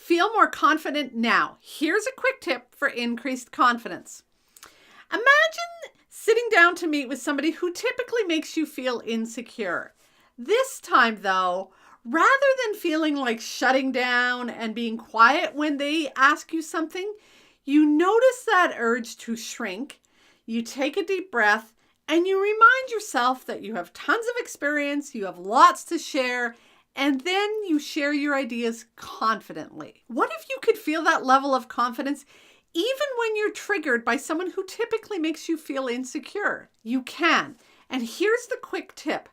Feel more confident now. Here's a quick tip for increased confidence. Imagine sitting down to meet with somebody who typically makes you feel insecure. This time, though, rather than feeling like shutting down and being quiet when they ask you something, you notice that urge to shrink. You take a deep breath and you remind yourself that you have tons of experience, you have lots to share, and then you share your ideas confidently. What if you could feel that level of confidence even when you're triggered by someone who typically makes you feel insecure? You can. And here's the quick tip.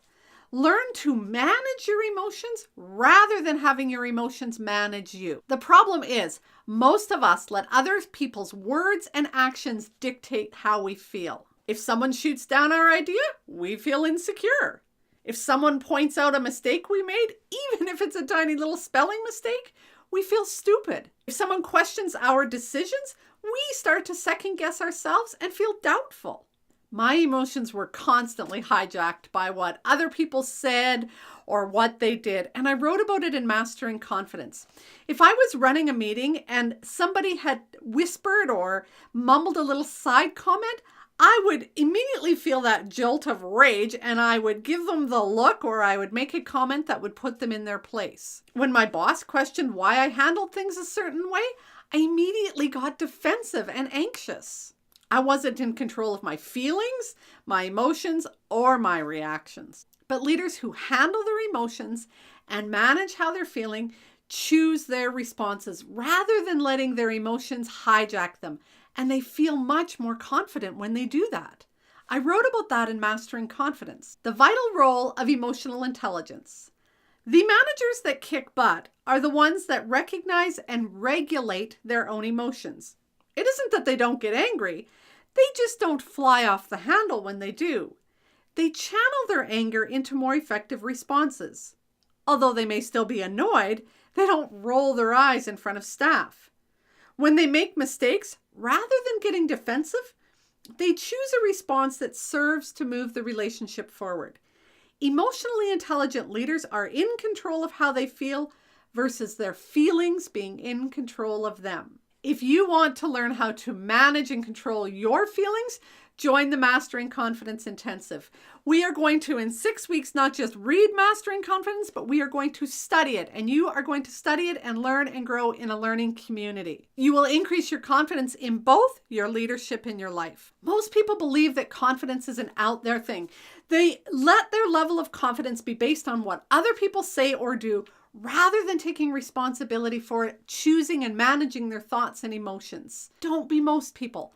Learn to manage your emotions rather than having your emotions manage you. The problem is, most of us let other people's words and actions dictate how we feel. If someone shoots down our idea, we feel insecure. If someone points out a mistake we made, even if it's a tiny little spelling mistake, we feel stupid. If someone questions our decisions, we start to second guess ourselves and feel doubtful. My emotions were constantly hijacked by what other people said or what they did, and I wrote about it in Mastering Confidence. If I was running a meeting and somebody had whispered or mumbled a little side comment, I would immediately feel that jolt of rage and I would give them the look or I would make a comment that would put them in their place. When my boss questioned why I handled things a certain way, I immediately got defensive and anxious. I wasn't in control of my feelings, my emotions, or my reactions. But leaders who handle their emotions and manage how they're feeling choose their responses rather than letting their emotions hijack them. And they feel much more confident when they do that. I wrote about that in Mastering Confidence. The vital role of emotional intelligence. The managers that kick butt are the ones that recognize and regulate their own emotions. It isn't that they don't get angry. They just don't fly off the handle when they do. They channel their anger into more effective responses. Although they may still be annoyed, they don't roll their eyes in front of staff. When they make mistakes, rather than getting defensive, they choose a response that serves to move the relationship forward. Emotionally intelligent leaders are in control of how they feel versus their feelings being in control of them. If you want to learn how to manage and control your feelings, join the Mastering Confidence Intensive. We are going to, in 6 weeks, not just read Mastering Confidence, but we are going to study it. And you are going to study it and learn and grow in a learning community. You will increase your confidence in both your leadership and your life. Most people believe that confidence is an out there thing. They let their level of confidence be based on what other people say or do, rather than taking responsibility for it, choosing and managing their thoughts and emotions. Don't be most people.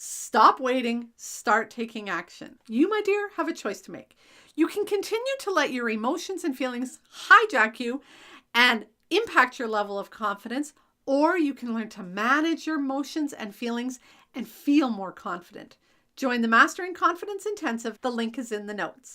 Stop waiting, start taking action. You, my dear, have a choice to make. You can continue to let your emotions and feelings hijack you and impact your level of confidence, or you can learn to manage your emotions and feelings and feel more confident. Join the Mastering Confidence Intensive. The link is in the notes.